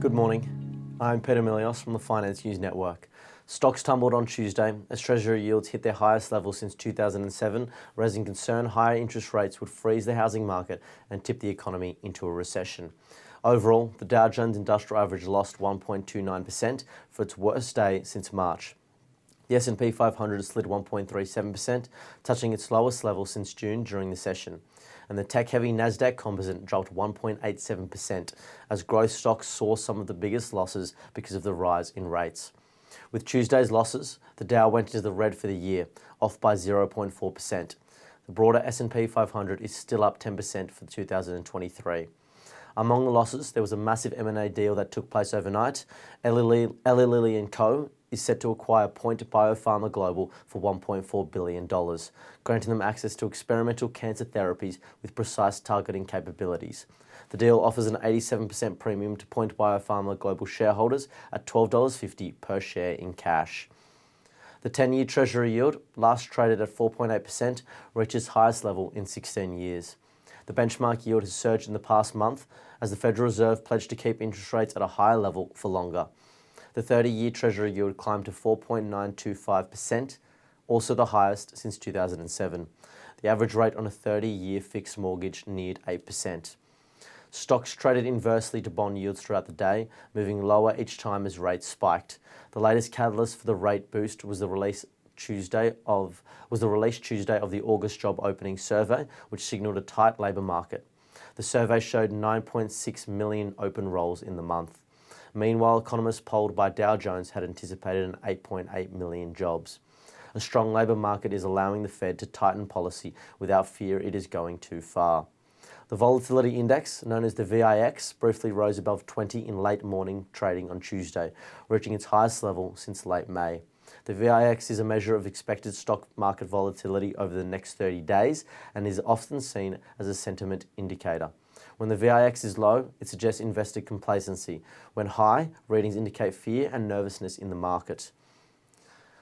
Good morning. I'm Peter Milios from the Finance News Network. Stocks tumbled on Tuesday as Treasury yields hit their highest level since 2007, raising concern higher interest rates would freeze the housing market and tip the economy into a recession. Overall, the Dow Jones Industrial Average lost 1.29% for its worst day since March. The S&P 500 slid 1.37%, touching its lowest level since June during the session. And the tech-heavy Nasdaq Composite dropped 1.87% as growth stocks saw some of the biggest losses because of the rise in rates. With Tuesday's losses, the Dow went into the red for the year, off by 0.4%. The broader S&P 500 is still up 10% for 2023. Among the losses, there was a massive M&A deal that took place overnight. Eli Lilly & Co. is set to acquire Point Biopharma Global for $1.4 billion, granting them access to experimental cancer therapies with precise targeting capabilities. The deal offers an 87% premium to Point Biopharma Global shareholders at $12.50 per share in cash. The 10-year Treasury yield, last traded at 4.8%, reached its highest level in 16 years. The benchmark yield has surged in the past month as the Federal Reserve pledged to keep interest rates at a higher level for longer. The 30-year Treasury yield climbed to 4.925%, also the highest since 2007. The average rate on a 30-year fixed mortgage neared 8%. Stocks traded inversely to bond yields throughout the day, moving lower each time as rates spiked. The latest catalyst for the rate boost was the release Tuesday of the August job opening survey, which signalled a tight labour market. The survey showed 9.6 million open roles in the month. Meanwhile, economists polled by Dow Jones had anticipated an 8.8 million jobs. A strong labour market is allowing the Fed to tighten policy without fear it is going too far. The volatility index, known as the VIX, briefly rose above 20 in late morning trading on Tuesday, reaching its highest level since late May. The VIX is a measure of expected stock market volatility over the next 30 days and is often seen as a sentiment indicator. When the VIX is low, it suggests investor complacency. When high, readings indicate fear and nervousness in the market.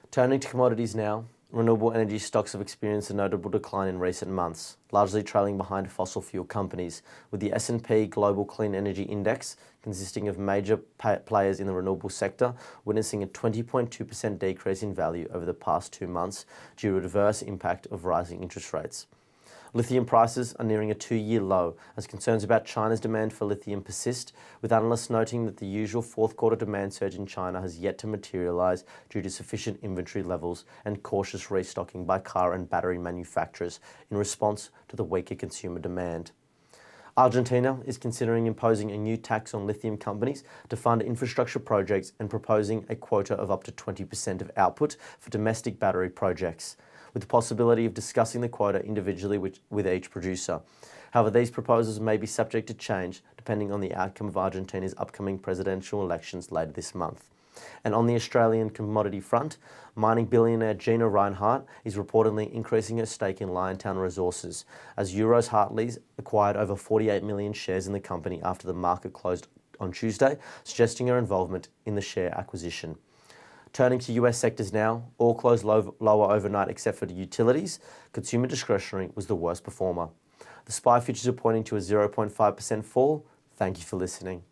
Turning to commodities now, renewable energy stocks have experienced a notable decline in recent months, largely trailing behind fossil fuel companies, with the S&P Global Clean Energy Index, consisting of major players in the renewable sector, witnessing a 20.2% decrease in value over the past 2 months due to adverse impact of rising interest rates. Lithium prices are nearing a 2-year low as concerns about China's demand for lithium persist, with analysts noting that the usual fourth-quarter demand surge in China has yet to materialise due to sufficient inventory levels and cautious restocking by car and battery manufacturers in response to the weaker consumer demand. Argentina is considering imposing a new tax on lithium companies to fund infrastructure projects and proposing a quota of up to 20% of output for domestic battery projects, with the possibility of discussing the quota individually with each producer. However, these proposals may be subject to change depending on the outcome of Argentina's upcoming presidential elections later this month. And on the Australian commodity front, mining billionaire Gina Rinehart is reportedly increasing her stake in Liontown Resources, as Euroz Hartleys acquired over 48 million shares in the company after the market closed on Tuesday, suggesting her involvement in the share acquisition. Turning to US sectors now, all closed lower overnight except for the utilities. Consumer discretionary was the worst performer. The SPI futures are pointing to a 0.5% fall. Thank you for listening.